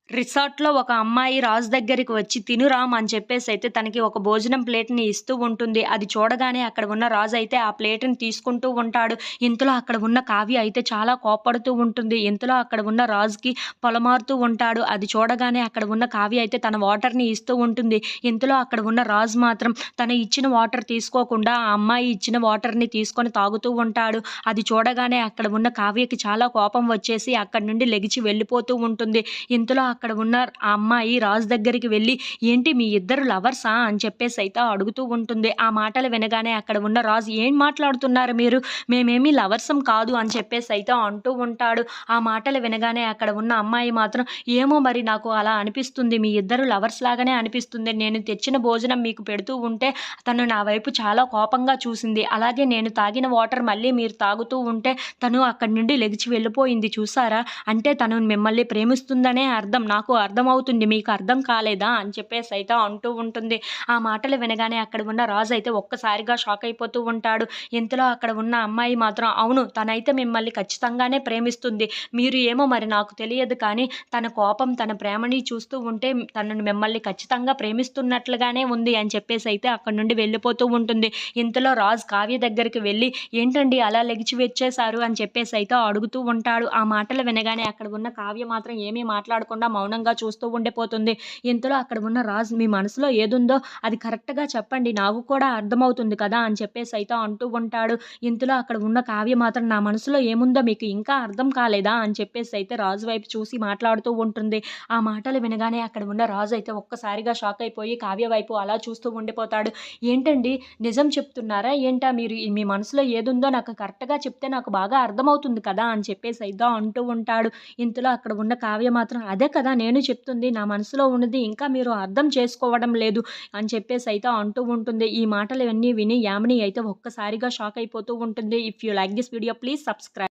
రిసార్ట్‌లో ఒక అమ్మాయి రాజు దగ్గరికి వచ్చి తినురామ్ అని చెప్పేసైతే తనకి ఒక భోజనం ప్లేట్‌ని ఇస్తూ ఉంటుంది. అది చూడగానే అక్కడ ఉన్న రాజైతే ఆ ప్లేట్‌ని తీసుకుంటూ ఉంటాడు. ఇంతలో అక్కడ ఉన్న కావ్య అయితే చాలా కోప్పడుతూ ఉంటుంది. ఇంతలో అక్కడ ఉన్న రాజుకి పొలమారుతూ ఉంటాడు. అది చూడగానే అక్కడ ఉన్న కావ్య అయితే తన వాటర్‌ని ఇస్తూ ఉంటుంది. ఇంతలో అక్కడ ఉన్న రాజు మాత్రం తను ఇచ్చిన వాటర్ తీసుకోకుండా ఆ అమ్మాయి ఇచ్చిన వాటర్‌ని తీసుకొని తాగుతూ ఉంటాడు. అది చూడగానే అక్కడ ఉన్న కావ్యకి చాలా కోపం వచ్చేసి అక్కడి నుండి లెగిచి వెళ్ళిపోతూ ఉంటుంది. ఇంతలో అక్కడ ఉన్న ఆ అమ్మాయి రాజు దగ్గరికి వెళ్ళి, "ఏంటి మీ ఇద్దరు లవర్సా?" అని చెప్పేసైతే అడుగుతూ ఉంటుంది. ఆ మాటలు వినగానే అక్కడ ఉన్న రాజు, "ఏం మాట్లాడుతున్నారు మీరు? మేమేమి లవర్సం కాదు" అని చెప్పేసైతే అంటూ ఉంటాడు. ఆ మాటలు వినగానే అక్కడ ఉన్న అమ్మాయి మాత్రం, "ఏమో మరి నాకు అలా అనిపిస్తుంది. మీ ఇద్దరు లవర్స్ లాగానే అనిపిస్తుంది. నేను తెచ్చిన భోజనం మీకు పెడుతూ ఉంటే తను నా వైపు చాలా కోపంగా చూసింది. అలాగే నేను తాగిన వాటర్ మళ్ళీ మీరు తాగుతూ ఉంటే తను అక్కడి నుండి లెగిచి వెళ్ళిపోయింది చూసారా? అంటే తను మిమ్మల్ని ప్రేమిస్తుందనే అర్థం. నాకు అర్థమవుతుంది. మీకు అర్థం కాలేదా?" అని చెప్పేసైతే అంటూ ఉంటుంది. ఆ మాటలు వినగానే అక్కడ ఉన్న రాజు అయితే ఒక్కసారిగా షాక్ అయిపోతూ ఉంటాడు. ఇంతలో అక్కడ ఉన్న అమ్మాయి మాత్రం, "అవును, తనైతే మిమ్మల్ని ఖచ్చితంగానే ప్రేమిస్తుంది. మీరు ఏమో మరి నాకు తెలియదు కానీ తన కోపం, తన ప్రేమని చూస్తూ ఉంటే తనను మిమ్మల్ని ఖచ్చితంగా ప్రేమిస్తున్నట్లుగానే ఉంది" అని చెప్పేసైతే అక్కడి నుండి వెళ్ళిపోతూ ఉంటుంది. ఇంతలో రాజు కావ్య దగ్గరికి వెళ్ళి, "ఏంటండి అలా లెగిచి వచ్చేసారు?" అని చెప్పేసైతే అడుగుతూ ఉంటాడు. ఆ మాటలు వినగానే అక్కడ ఉన్న కావ్య మాత్రం ఏమీ మాట్లాడకుండా మౌనంగా చూస్తూ ఉండిపోతుంది. ఇంతలో అక్కడ ఉన్న రాజు, "మీ మనసులో ఏదుందో అది కరెక్ట్‌గా చెప్పండి. నాకు కూడా అర్థమవుతుంది కదా!" అని చెప్పేసైతే అంటూ ఉంటాడు. ఇంతలో అక్కడ ఉన్న కావ్య మాత్రం, "నా మనసులో ఏముందో మీకు ఇంకా అర్థం కాలేదా?" అని చెప్పేసైతే రాజు వైపు చూసి మాట్లాడుతూ ఉంటుంది. ఆ మాటలు వినగానే అక్కడ ఉన్న రాజు అయితే ఒక్కసారిగా షాక్ అయిపోయి కావ్య వైపు అలా చూస్తూ ఉండిపోతాడు. "ఏంటండి, నిజం చెప్తున్నారా ఏంటా మీరు? మీ మనసులో ఏదుందో నాకు కరెక్ట్‌గా చెప్తే నాకు బాగా అర్థమవుతుంది కదా!" అని చెప్పేసైతే అంటూ ఉంటాడు. ఇంతలో అక్కడ ఉన్న కావ్య మాత్రం, "అదే కదా నేను చెప్తుంది. నా మనసులో ఉన్నది ఇంకా మీరు అర్థం చేసుకోవడం లేదు" అని చెప్పేసైతే అంటూ ఉంటుంది. ఈ మాటలవన్నీ విని యామిని అయితే ఒక్కసారిగా షాక్ అయిపోతూ ఉంటుంది. If you like this video please subscribe.